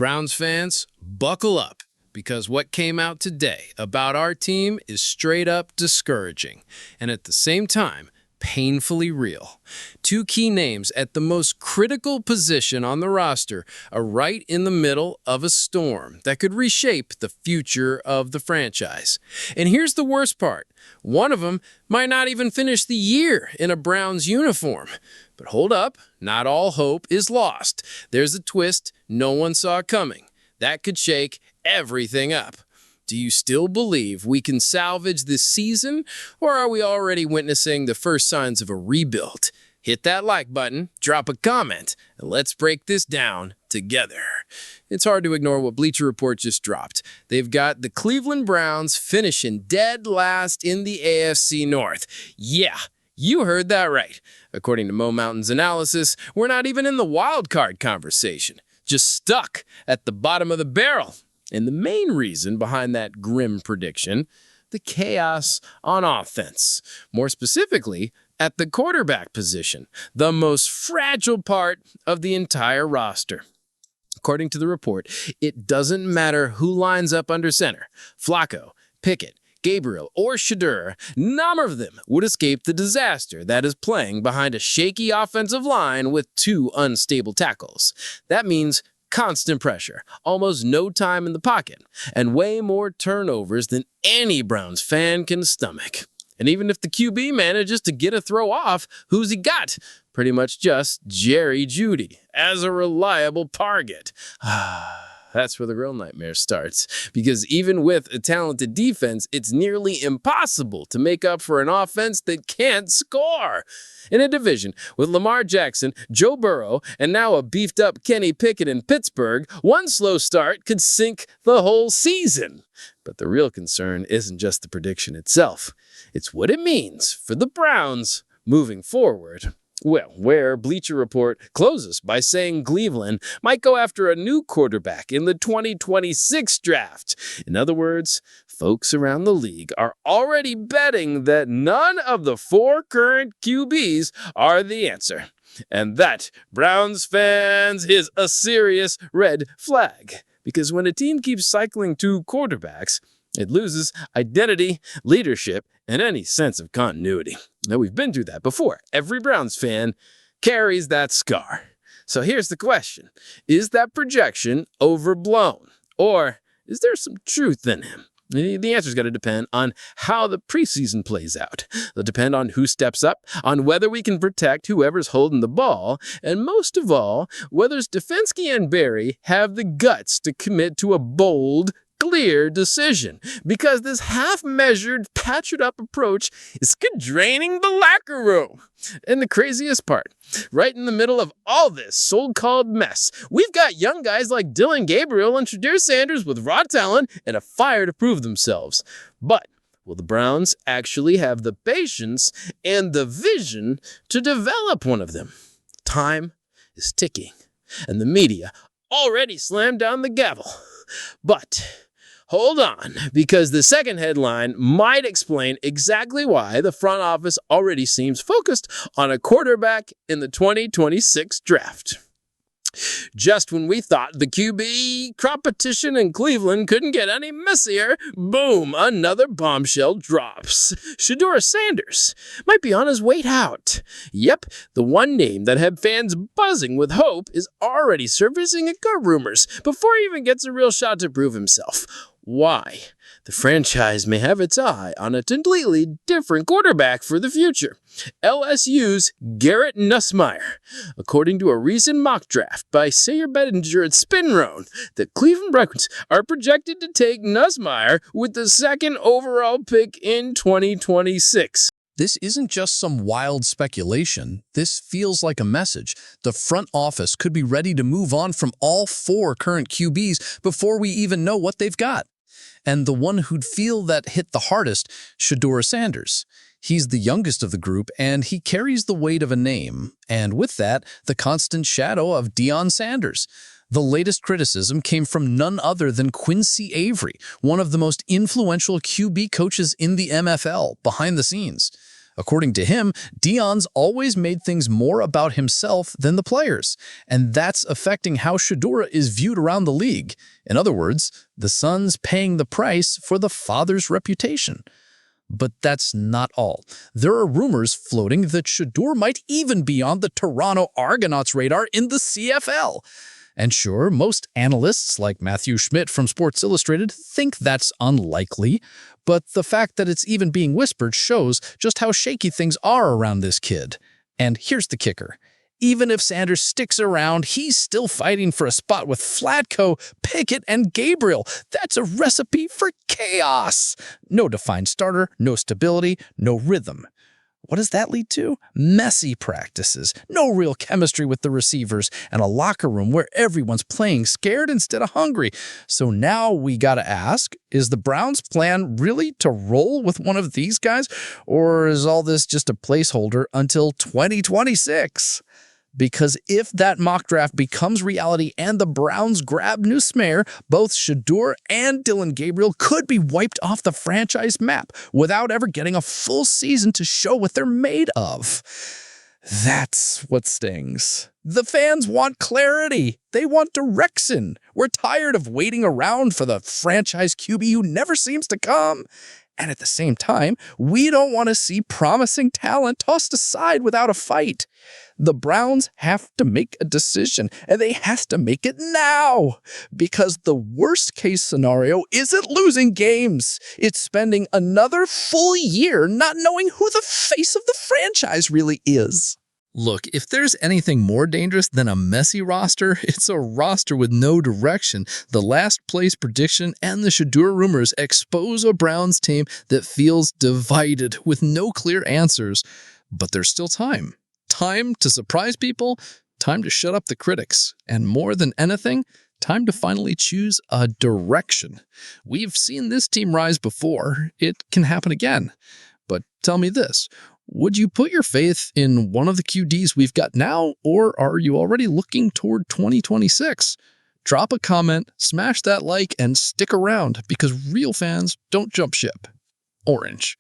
Browns fans, buckle up, because what came out today about our team is straight up discouraging, and at the same time, painfully real. Two key names at the most critical position on the roster are right in the middle of a storm that could reshape the future of the franchise. And here's the worst part. One of them might not even finish the year in a Browns uniform. But hold up, not all hope is lost. There's a twist no one saw coming. That could shake everything up. Do you still believe we can salvage this season, or are we already witnessing the first signs of a rebuild? Hit that like button, drop a comment, and let's break this down together. It's hard to ignore what Bleacher Report just dropped. They've got the Cleveland Browns finishing dead last in the AFC North. Yeah, you heard that right. According to Mo Mountain's analysis, we're not even in the wild card conversation, just stuck at the bottom of the barrel. And the main reason behind that grim prediction, the chaos on offense. More specifically, at the quarterback position, the most fragile part of the entire roster. According to the report, it doesn't matter who lines up under center. Flacco, Pickett, Gabriel, or Shedeur, none of them would escape the disaster that is playing behind a shaky offensive line with two unstable tackles. That means constant pressure, almost no time in the pocket, and way more turnovers than any Browns fan can stomach. And even if the QB manages to get a throw off, who's he got? Pretty much just Jerry Jeudy as a reliable target. That's where the real nightmare starts, because even with a talented defense, it's nearly impossible to make up for an offense that can't score. In a division with Lamar Jackson, Joe Burrow, and now a beefed-up Kenny Pickett in Pittsburgh, one slow start could sink the whole season. But the real concern isn't just the prediction itself. It's what it means for the Browns moving forward. Well, where Bleacher Report closes by saying Cleveland might go after a new quarterback in the 2026 draft. In other words, folks around the league are already betting that none of the four current QBs are the answer. And that, Browns fans, is a serious red flag. Because when a team keeps cycling two quarterbacks, it loses identity, leadership, and any sense of continuity. Now, we've been through that before. Every Browns fan carries that scar. So here's the question. Is that projection overblown? Or is there some truth in him? The answer's got to depend on how the preseason plays out. It'll depend on who steps up, on whether we can protect whoever's holding the ball, and most of all, whether Stefanski and Barry have the guts to commit to a bold, clear decision, because this half-measured, patched-up approach is draining the locker room. And the craziest part, right in the middle of all this so-called mess, we've got young guys like Dylan Gabriel and Shedeur Sanders with raw talent and a fire to prove themselves. But will the Browns actually have the patience and the vision to develop one of them? Time is ticking, and the media already slammed down the gavel. But hold on, because the second headline might explain exactly why the front office already seems focused on a quarterback in the 2026 draft. Just when we thought the QB competition in Cleveland couldn't get any messier, boom, another bombshell drops. Shedeur Sanders might be on his way out. Yep, the one name that had fans buzzing with hope is already surfacing in gut rumors before he even gets a real shot to prove himself. Why? The franchise may have its eye on a completely different quarterback for the future. LSU's Garrett Nussmeier. According to a recent mock draft by Sayer Bettinger at Spinrone, the Cleveland Browns are projected to take Nussmeier with the second overall pick in 2026. This isn't just some wild speculation. This feels like a message. The front office could be ready to move on from all four current QBs before we even know what they've got. And the one who'd feel that hit the hardest, Shedeur Sanders. He's the youngest of the group, and he carries the weight of a name, and with that, the constant shadow of Deion Sanders. The latest criticism came from none other than Quincy Avery, one of the most influential QB coaches in the MFL, behind the scenes. According to him, Deion's always made things more about himself than the players, and that's affecting how Shedeur is viewed around the league. In other words, the son's paying the price for the father's reputation. But that's not all. There are rumors floating that Shedeur might even be on the Toronto Argonauts' radar in the CFL. And sure, most analysts like Matthew Schmidt from Sports Illustrated think that's unlikely, but the fact that it's even being whispered shows just how shaky things are around this kid. And here's the kicker. Even if Sanders sticks around, he's still fighting for a spot with Vlatko, Pickett, and Gabriel. That's a recipe for chaos. No defined starter, no stability, no rhythm. What does that lead to? Messy practices, no real chemistry with the receivers, and a locker room where everyone's playing scared instead of hungry. So now we gotta ask, is the Browns' plan really to roll with one of these guys? Or is all this just a placeholder until 2026? Because if that mock draft becomes reality and the Browns grab Nussmeier, both Shedeur and Dillon Gabriel could be wiped off the franchise map without ever getting a full season to show what they're made of. That's what stings. The fans want clarity. They want direction. We're tired of waiting around for the franchise QB who never seems to come. And at the same time, we don't want to see promising talent tossed aside without a fight. The Browns have to make a decision, and they have to make it now. Because the worst case scenario isn't losing games. It's spending another full year not knowing who the face of the franchise really is. Look, if there's anything more dangerous than a messy roster, it's a roster with no direction. The last place prediction and the Shedeur rumors expose a Browns team that feels divided with no clear answers. But there's still time. Time to surprise people, time to shut up the critics, and more than anything, time to finally choose a direction. We've seen this team rise before. It can happen again. But tell me this. Would you put your faith in one of the QDs we've got now, or are you already looking toward 2026? Drop a comment, smash that like, and stick around, because real fans don't jump ship. Orange.